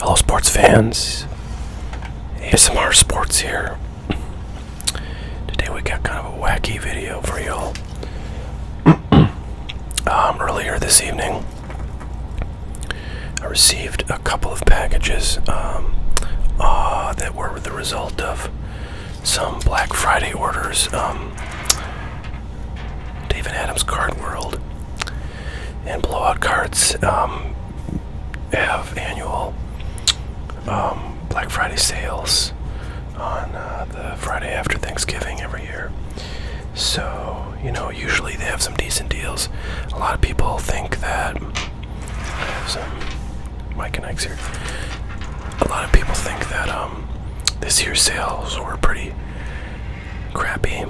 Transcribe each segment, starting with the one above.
Hello, sports fans. ASMR Sports here. Today we got kind of a wacky video for y'all. Earlier this evening, I received a couple of packages that were the result of some Black Friday orders. David Adams Card World and Blowout Cards have annual Black Friday sales on the Friday after Thanksgiving every year. So, usually they have some decent deals. A lot of people think that I have some Mike and Ike's here. A lot of people think that this year's sales were pretty crappy.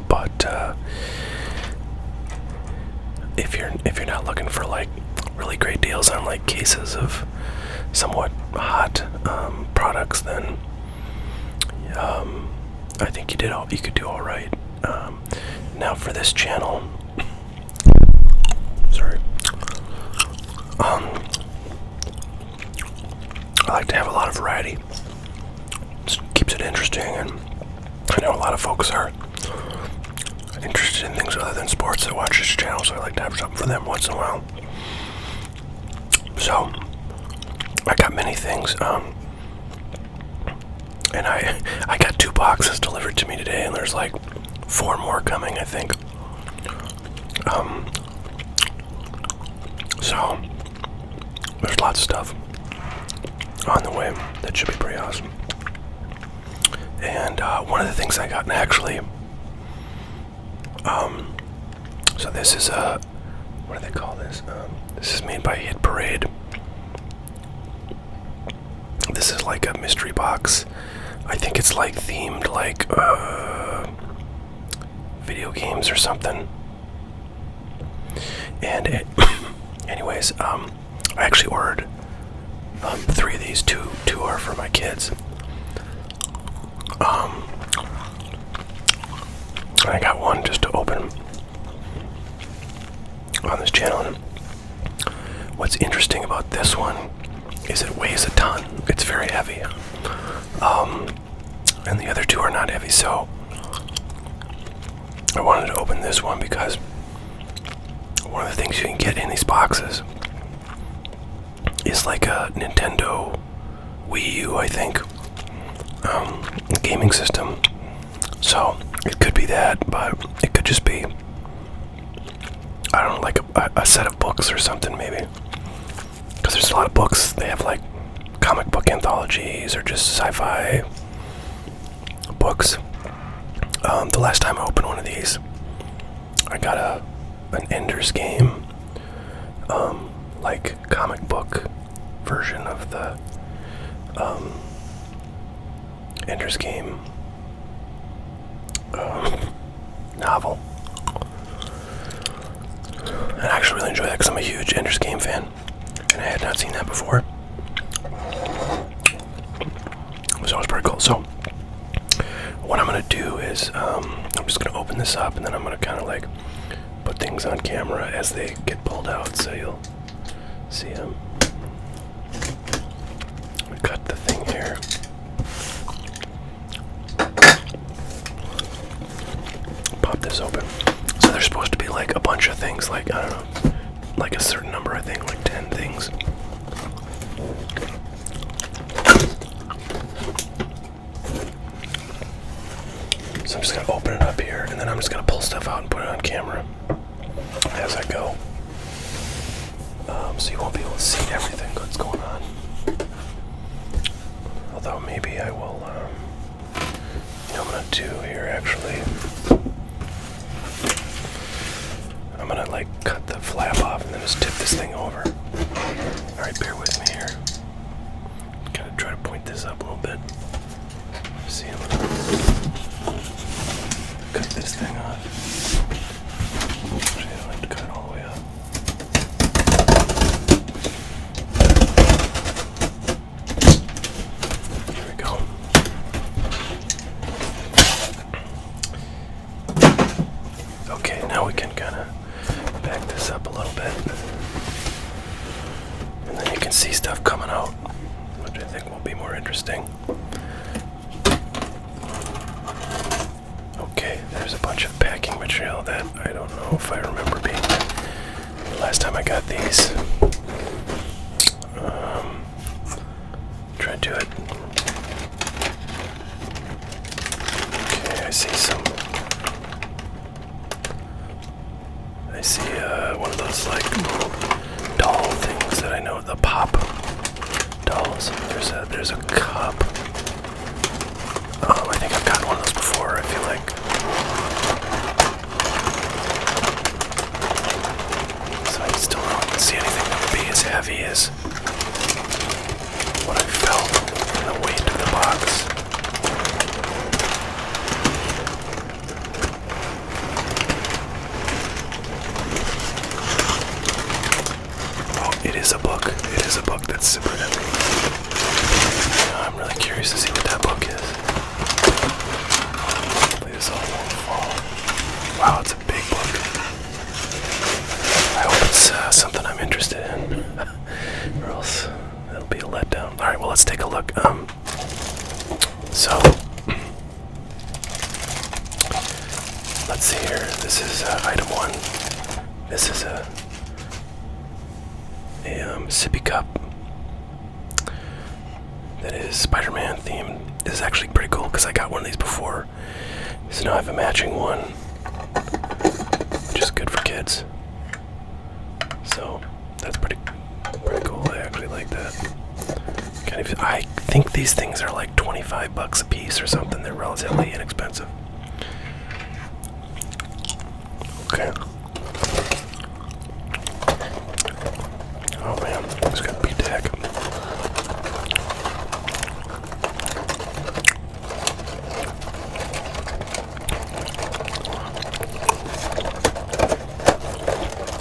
But if you're not looking for like really great deals on like cases of somewhat hot products, then I think you could do all right. Now for this channel, sorry, I like to have a lot of variety. It keeps it interesting, and I know a lot of folks are interested in things other than sports that watch this channel, so I like to have something for them once in a while. So I got many things, and I got 2 boxes delivered to me today, and there's like 4 more coming, I think. So there's lots of stuff on the way that should be pretty awesome. And one of the things I got, and actually, so this is what do they call this? This is made by Hit Parade. This is like a mystery box. I think it's like themed like video games or something. And anyways, I actually ordered 3 of these. Two are for my kids. I got one just to open on this channel. And what's interesting about this one is it weighs a ton. It's very heavy. And the other 2 are not heavy, so I wanted to open this one because one of the things you can get in these boxes is like a Nintendo Wii U, I think, gaming system. So it could be that, but it could just be, I don't know, like a set of books or something, maybe. Because there's a lot of books. They have like comic book anthologies or just sci-fi books. The last time I opened one of these, I got an Ender's Game, like comic book version of the Ender's Game novel. And I actually really enjoy that because I'm a huge Ender's Game fan, and I had not seen that before. So it was pretty cool. So what I'm gonna do is I'm just gonna open this up, and then I'm gonna kind of like put things on camera as they get pulled out, so you'll see them. Cut the thing here. Pop this open. So there's supposed to be like a bunch of things, like, I don't know, like a certain number, I think, like 10 things. So I'm just gonna open it up here, and then I'm just gonna pull stuff out and put it on camera as I go. So you won't be able to see everything that's going on. Although maybe I will, I'm gonna do here actually. I'm gonna like cut the flap off and then just tip this thing over. Alright, bear with me here. Gotta try to point this up a little bit. See, I'm gonna cut this thing off. Actually, I don't have to cut it all the way up. Here we go. Okay, now we can kind of back this up a little bit. see stuff coming out, which I think will be more interesting. Okay, there's a bunch of packing material that I don't know if I remember being the last time I got these. Try to do it. Okay, I see one of those like doll things that I know, the pop dolls. There's a cup. I think I've gotten one of those before, I feel like. So I still don't see anything that would be as heavy as what I felt in the weight of the box. Oh, it is a book. It is a book that's super heavy. I'm really curious to see what that book is. Hopefully this all won't fall. Wow, it's a big book. I hope it's something I'm interested in, or else it'll be a letdown. Alright, well, let's take a look. So, let's see here. This is item 1. This is a sippy cup that is Spider-Man themed. This is actually pretty cool because I got one of these before. So now I have a matching one, which is good for kids. So that's pretty cool. I actually like that. I think these things are like $25 a piece or something. They're relatively inexpensive. Okay. Oh man, it's got beat the heck.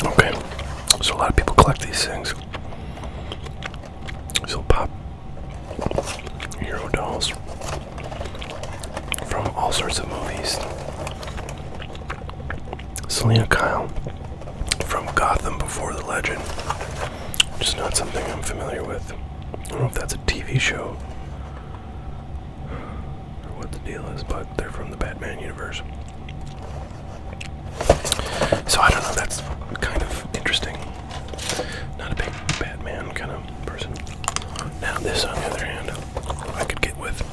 Okay, so a lot of people collect these things. These will pop hero dolls from all sorts of movies. Selena Kyle from Gotham Before the Legend, which is not something I'm familiar with. I don't know if that's a TV show or what the deal is, but they're from the Batman universe. So I don't know, that's kind of interesting. Not a big Batman kind of person. Now this, on the other hand, I could get with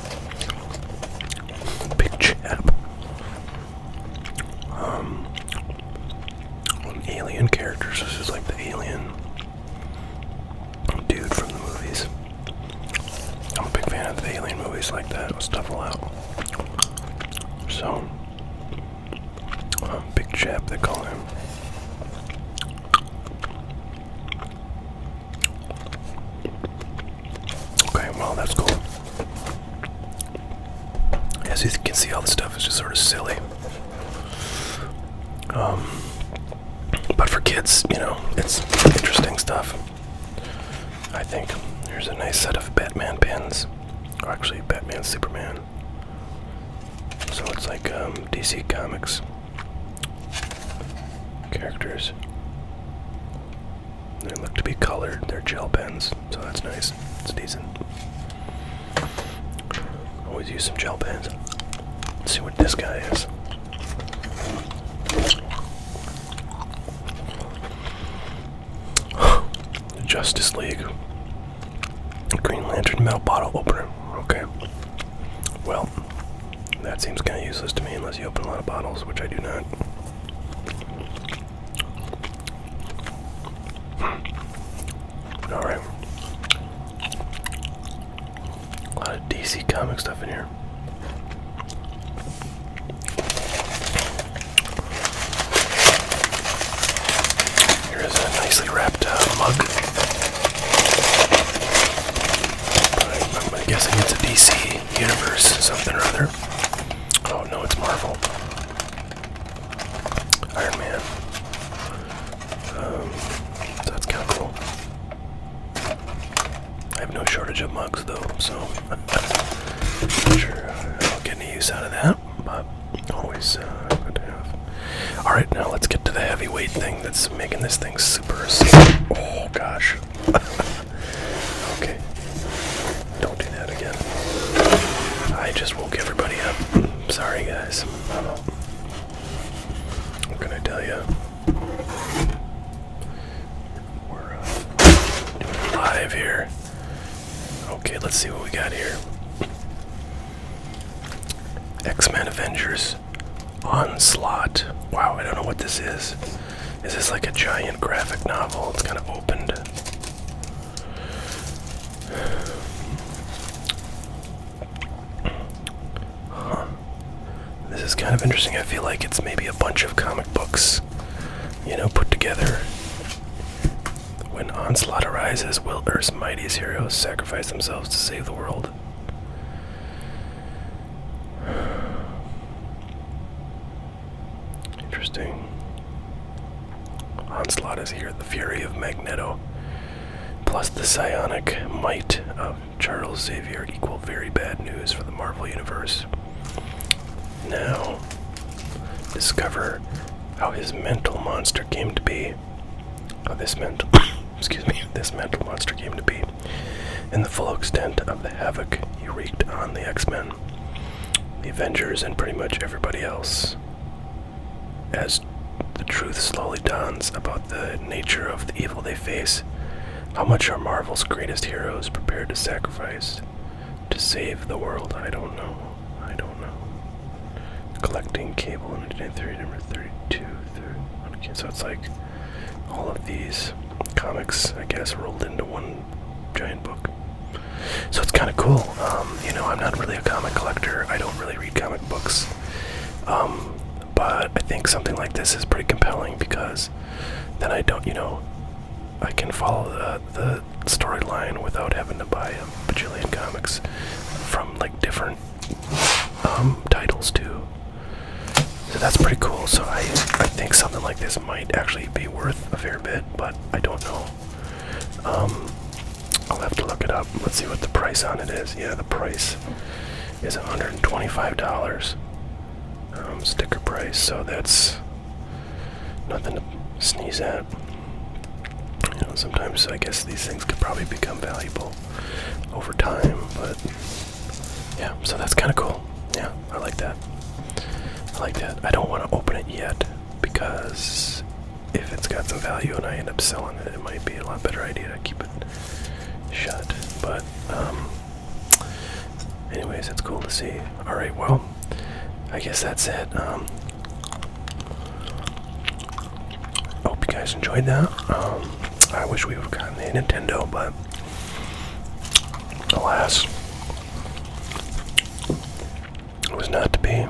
Big Chap. Alien characters. This is like the alien dude from the movies. I'm a big fan of the alien movies like that. Stuff a lot. So, Big Chap, they call him. Okay, well, that's cool. As you can see, all the stuff is just sort of silly. But for kids, you know, it's interesting stuff. I think here's a nice set of Batman pins. Or actually, Batman Superman. So it's like DC Comics characters. They look to be colored. They're gel pens, so that's nice. It's decent. Always use some gel pens. Let's see what this guy is. Justice League. Green Lantern metal bottle opener. Okay. Well, that seems kind of useless to me unless you open a lot of bottles, which I do not. Alright. A lot of DC comic stuff in here. Here is a nicely wrapped mug. I'm guessing it's a DC universe, something or other. Oh no, it's Marvel. Iron Man. So that's kind of cool. I have no shortage of mugs though, so I'm sure I'll get any use out of that, but always good to have. Alright, now let's get to the heavyweight thing that's making this thing super. Oh gosh. have here. Okay, let's see what we got here. X-Men Avengers Onslaught. Wow, I don't know what this is. Is this like a giant graphic novel? It's kind of opened. Huh. This is kind of interesting. I feel like it's maybe a bunch of comic books, you know, put together. When onslaught arises, will Earth's mightiest heroes sacrifice themselves to save the world? Interesting. Onslaught is here, the fury of Magneto, plus the psionic might of Charles Xavier equal very bad news for the Marvel Universe. Now, discover how his mental monster came to be. How this mental, this mental monster came to be, and the full extent of the havoc he wreaked on the X-Men, the Avengers, and pretty much everybody else. As the truth slowly dawns about the nature of the evil they face, how much are Marvel's greatest heroes prepared to sacrifice to save the world? I don't know. Collecting Cable and Theory number 32. Okay, so it's like all of these comics, I guess, rolled into one giant book. So it's kind of cool. You know, I'm not really a comic collector. I don't really read comic books. But I think something like this is pretty compelling because then I don't, you know, I can follow the storyline without having to buy a bajillion comics from like different titles too. So that's pretty cool. So I think something like this might actually be worth a fair bit, but I don't know. I'll have to look it up. Let's see what the price on it is. Yeah, the price is $125. Sticker price, so that's nothing to sneeze at. You know, sometimes I guess these things could probably become valuable over time, but yeah, so that's kind of cool. Yeah, I like that. I don't want to open it yet because if it's got some value and I end up selling it, it might be a lot better idea to keep it shut. But anyways, it's cool to see. All right, well, I guess that's it. Hope you guys enjoyed that. I wish we would have gotten a Nintendo, but alas, it was not to be.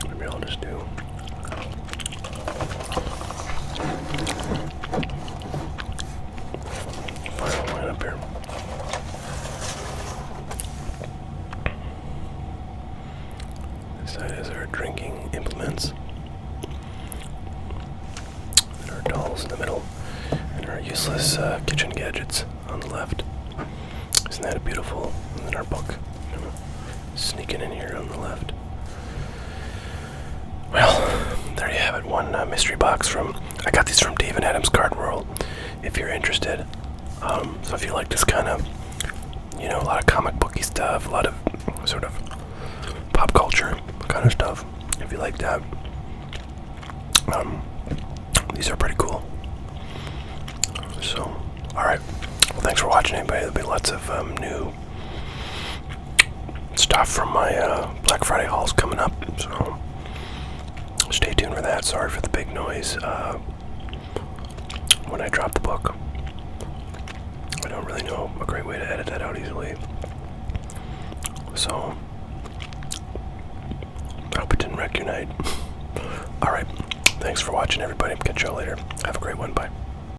Maybe I'll just do final lineup here. This side is our drinking implements, and our dolls in the middle, and our useless kitchen gadgets on the left. Isn't that beautiful? And then our book, sneaking in here on the left. Well, there you have it. One mystery box from, I got these from Dave and Adam's Card World, if you're interested. So if you like this kind of, you know, a lot of comic booky stuff, a lot of sort of pop culture kind of stuff, if you like that, these are pretty cool. So, alright. Well, thanks for watching, everybody. There'll be lots of new stuff from my Black Friday hauls coming up, so stay tuned for that. Sorry for the big noise when I drop the book. I don't really know a great way to edit that out easily, so I hope it didn't wreck your night. Alright, thanks for watching, everybody. Catch y'all later. Have a great one. Bye.